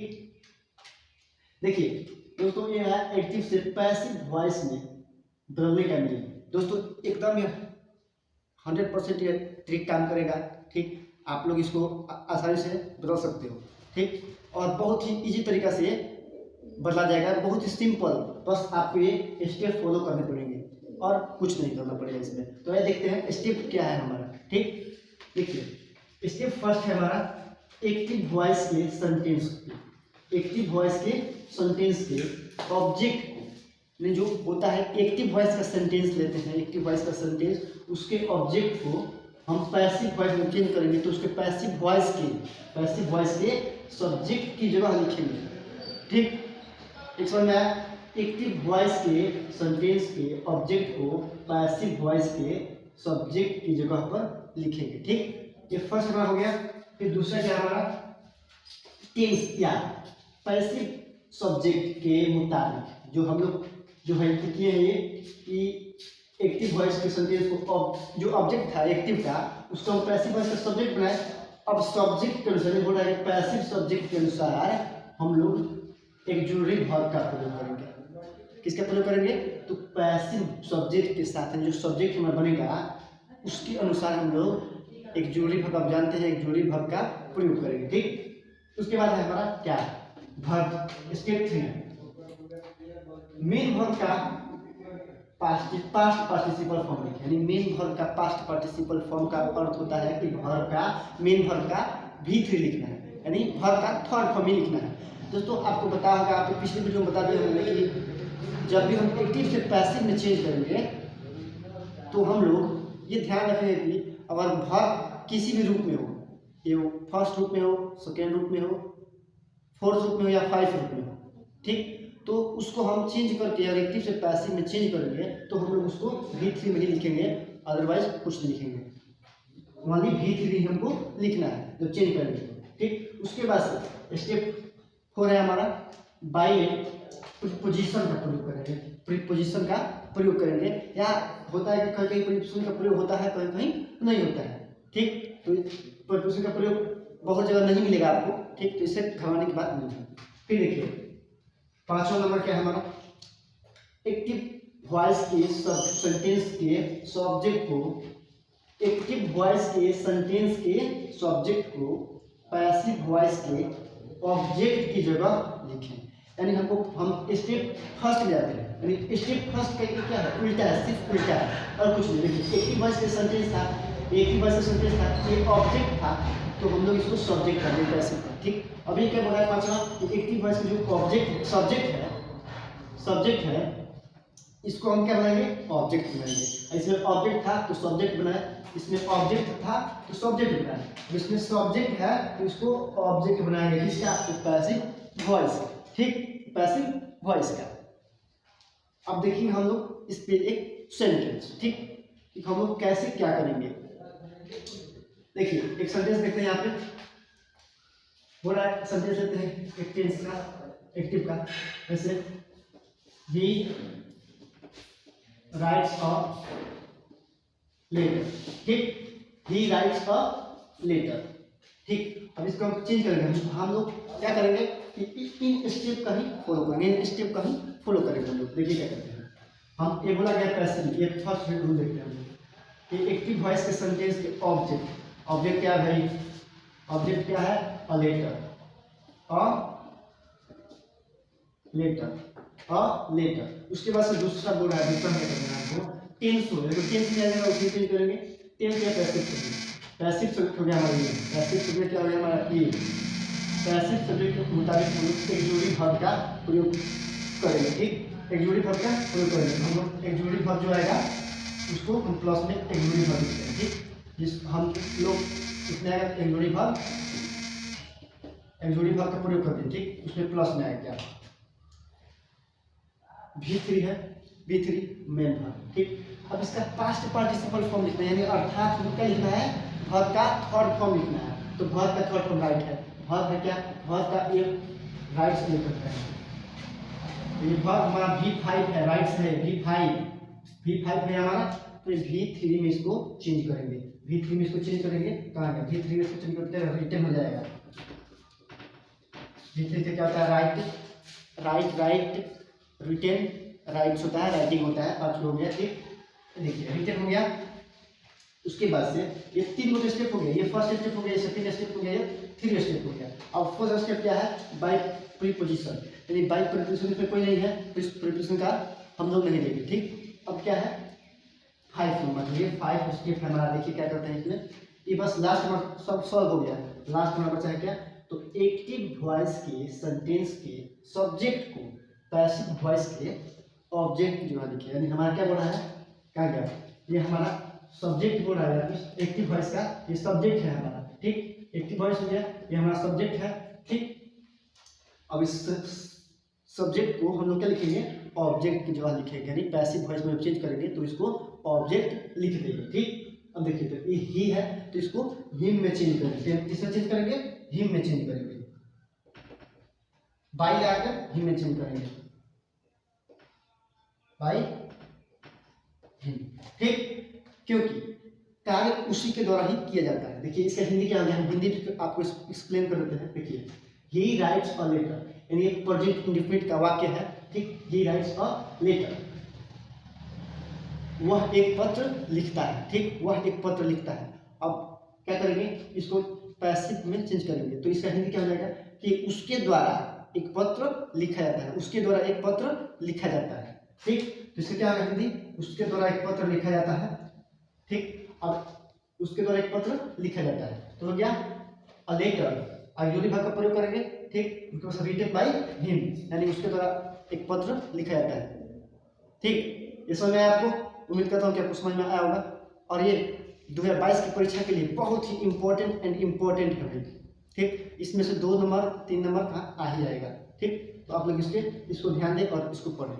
ठीक, देखिए दोस्तों ये है एक्टिव से पैसिव वॉइस में बदलने का मीनिंग। दोस्तों एकदम ये 100% ये ट्रिक काम करेगा। ठीक, आप लोग इसको आसानी से बदल सकते हो। ठीक, और बहुत ही इजी तरीका से बदला जाएगा, बहुत ही सिंपल, बस आपको ये स्टेप फॉलो करने पड़ेंगे और कुछ नहीं करना पड़ेगा इसमें। तो ये देखते हैं स्टेप क्या है हमारा। ठीक, देखिए स्टेप फर्स्ट है हमारा एक्टिव वॉइस के सेंटेंस, एक्टिव वॉइस के सेंटेंस के ऑब्जेक्ट को, जो होता है एक्टिव वॉइस का सेंटेंस लेते हैं, एक्टिव वॉइस का सेंटेंस, उसके ऑब्जेक्ट को हम पैसिव वॉइस में चेंज करेंगे तो उसके पैसिव वॉइस के सब्जेक्ट की जगह लिखेंगे। ठीक, एक समझ में आया? एक्टिव वॉइस के सेंटेंस के ऑब्जेक्ट को पैसिव वॉइस के सब्जेक्ट की जगह पर लिखेंगे। ठीक, ये फर्स्ट हमारा हो गया। फिर दूसरा क्या हमारा टेंस या पैसिव सब्जेक्ट के मुताबिक जो हम लोग जो है किए हैं ये कि एक्टिव वॉइस के सेंटेंस को जो ऑब्जेक्ट था एक्टिव का उसको हम पैसिव वॉइस का सब्जेक्ट बनाए। अब सब्जेक्ट के अनुसार बोल रहा है पैसिव सब्जेक्ट के अनुसार हम लोग एक्जुलरी वर्ब का प्रयोग करेंगे। किसका प्रयोग करेंगे? तो पैसिव सब्जेक्ट के साथ जो सब्जेक्ट हमारा बनेगा उसके अनुसार हम लोग एक्जुलरी वर्ब, आप जानते हैं एक्जुलरी वर्ब का प्रयोग करेंगे। ठीक, उसके बाद है हमारा क्या वर्ब। स्टेप 3 मेन वर्ब का पास्ट पार्टिसिपल फॉर्म लिखें। यानी मेन वर्ब का पास्ट पार्टिसिपल फॉर्म का अर्थ होता है कि वर्ब का मेन वर्ब का V3 लिखना है, यानी वर्ब का थर्ड फॉर्म ही लिखना है। दोस्तों आपको पता होगा, आपको पिछले वीडियो में बता दिया हमने कि जब भी हम एक्टिव से पैसिव में चेंज करेंगे तो हम लोग ये ध्यान रखेंगे कि अगर वर्ब किसी भी रूप में हो, ये फर्स्ट रूप में हो, सेकेंड रूप में हो, फोर्थ रूप में हो या 5 रूप में हो, ठीक, तो उसको हम चेंज करके अगर एक्टिव से पैसिव में चेंज करेंगे तो हम लोग उसको V3 में ही लिखेंगे, अदरवाइज कुछ नहीं लिखेंगे। ओनली V3 हमको लिखना है जब चेंज करेंगे। ठीक, उसके बाद स्टेप 4 है हमारा बाय प्रीपोजिशन का प्रयोग करेंगे। प्रीपोजिशन का प्रयोग करेंगे, या होता है कि कहीं कहीं प्रीपोजिशन का प्रयोग होता है, कहीं कहीं नहीं होता है। ठीक, तो प्रीपोजिशन का प्रयोग बहुत जगह नहीं मिलेगा आपको। ठीक, तो इससे घबराने की बात नहीं है। फिर देखिए 5वां नंबर क्या है हमारा एक्टिव वॉइस के सेंटेंस के सब्जेक्ट को, एक्टिव वॉइस के सेंटेंस के सब्जेक्ट को पैसिव वॉइस के ऑब्जेक्ट की जगह लिखें। यानी हम स्टेप फर्स्ट ले आते हैं, यानी स्टेप फर्स्ट का क्या है? उल्टा है, सिर्फ उल्टा है और कुछ नहीं। देखिए एक्टिव वॉइस के सेंटेंस था, एक्टिव वॉइस का सेंटेंस था, ये ऑब्जेक्ट था तो हम लोग इसको सब्जेक्ट कर देते पैसिव का। ठीक, अभी क्या बोला है 5वां एक्टिव वॉइस का जो ऑब्जेक्ट सब्जेक्ट है इसको हम क्या बनाएंगे? ऑब्जेक्ट बनाएंगे। इसमें ऑब्जेक्ट था तो सब्जेक्ट बनाए, इसमें ऑब्जेक्ट था तो सब्जेक्ट बनाए, इसमें सब्जेक्ट है तो इसको ऑब्जेक्ट बनाएंगे। किसका? Passive voice. ठीक, पैसिव वॉइस का। अब देखिए हम लोग इस पे एक सेंटेंस, ठीक, कि हम लोग कैसे क्या करेंगे। देखिए एक सेंटेंस देखते हैं यहाँ पे बोल रहा है, सेंटेंस लेते हैं एक टेंस का, एक्टिव का, जैसे ही राइट्स अ लेटर। ठीक, ही राइट्स अ लेटर। ठीक, अब इसको हम चेंज करेंगे, हम लोग क्या करेंगे कि इन स्टेप का ही फॉलो करेंगे, इन स्टेप का ही फॉलो करेंगे हम लोग। देखिए क्या करते हैं हम, ये बोला गया पैसिव, ये फर्स्ट रूल देखते हैं हम लोग कि एक्टिव वॉइस के सेंटेंस के ऑब्जेक्ट क्या है भाई? ऑब्जेक्ट क्या है? A letter, a letter. उसके बाद से दूसरा बोल रहा है, दूसरा क्या करना है आपको? टेंस हो, देखो टेंस में आएगा उसी चेंज करेंगे। टेंस या पैसिव सब्जेक्ट, पैसिव सब्जेक्ट हो गया हमारा ये, पैसिव सब्जेक्ट क्या हो गया हमारा ये। पैसिव सब्जेक्ट के मुताबिक हम लोग एक्जुलरी वर्ब का प्रयोग करेंगे। ठीक, एक्जुलरी वर्ब का प्रयोग करेंगे। हम लोग एक्जुलरी वर्ब जो आएगा उसको हम प्लस में एक्जुलरी वर्ब लिखेंगे। ठीक, जिस हम लोग कितने आएगा एक्जुलरी वर्ब का प्रयोग करते हैं। ठीक, उसमें प्लस में आएगा क्या? V3 है, V3 मेन वर्ब। ठीक, अब इसका पास्ट पार्टिसिपल फॉर्म लिखना है, यानी अर्थात क्या लिखना है? वर्ब का थर्ड फॉर्म लिखना है। तो वर्ब का थर्ड फॉर्म राइट है, वर्ब है क्या? वर्ब का एक राइट से लेकर है, ये वर्ब हमारा V5 है, राइट है V5 है हमारा, तो V3 में इसको चेंज करेंगे। V3 में इसको चेंज करेंगे, कहाँ है? V3 में इसको चेंज करते हैं, रिटर्न हो जाएगा लिखते क्या होता है, राइट रिटेन, राइट्स होता है, राइटिंग होता है, 5 हो गया। ठीक, देखिए रिटेन हो गया। उसके बाद से ये 3 स्टेप हो गया, ये फर्स्ट स्टेप हो गया, ये सेकंड स्टेप हो गया, ये 3 स्टेप हो गया। अब फर्स्ट स्टेप क्या है, बाय प्रीपोजिशन, यानी बाय प्रीपोजिशन में कोई नहीं है, प्रीपोजिशन का हम लोग नहीं देंगे। ठीक, अब क्या है 5 नंबर, ये 5 स्टेप है हमारा। देखिए क्या करते हैं इसमें, ये बस लास्ट नंबर सब सॉल्व हो गया। लास्ट नंबर बचा है क्या, तो एक्टिव वॉइस के सेंटेंस के सब्जेक्ट को पैसिव वॉइस के ऑब्जेक्ट जो है लिखे, यानी हमारा क्या बोल रहा है, क्या गया, ये हमारा सब्जेक्ट बोल रहा है, एक्टिव वॉइस का ये सब्जेक्ट है हमारा। ठीक, एक्टिव वॉइस हो गया, ये हमारा सब्जेक्ट है। ठीक, अब इस सब्जेक्ट को हम लोग क्या लिखेंगे, ऑब्जेक्ट जो है लिखेंगे, यानी पैसिव वॉइस में चेंज करेंगे तो इसको ऑब्जेक्ट लिख देंगे। ठीक, अब देखिए तो ये ही है तो इसको हिम में चेंज करेंगे, किसमें चेंज करेंगे, हिम में चेंज करेंगे, बाई लगाकर हिम में चेंज करेंगे, बाई हिम। ठीक, क्योंकि कार्य उसी के द्वारा ही किया जाता है। देखिए इसका हिंदी क्या हो गया, हिंदी आपको एक्सप्लेन कर देते हैं। देखिए ही राइट्स अ लेटर, यानी एक प्रेजेंट इंडेफिनिट का वाक्य है। ठीक, ही राइट्स अ लेटर, वह एक पत्र लिखता है। ठीक, वह एक पत्र लिखता है। अब क्या करेंगे, इसको पैसिव में चेंज करेंगे तो इसका हिंदी क्या हो जाएगा कि उसके द्वारा एक पत्र लिखा जाता है, उसके द्वारा एक पत्र लिखा जाता है। ठीक, तो इसका क्या होगा हिंदी, उसके द्वारा एक पत्र लिखा जाता है। ठीक, अब उसके द्वारा एक पत्र लिखा जाता है तो हो गया अ लेटर, आर्योली भाग का प्रयोग करेंगे। ठीक, उसके बाद रिटेन बाय हिम, यानी उसके द्वारा एक पत्र लिखा जाता है। ठीक, ये समझ में आया आपको, उम्मीद करता हूँ कि आपको समझ में आया होगा। और ये 2022 की परीक्षा के लिए बहुत ही इम्पोर्टेंट है भाई। ठीक, इसमें से 2 नंबर 3 नंबर का आ ही जाएगा। ठीक, तो आप लोग इसको ध्यान दें और इसको पढ़ें।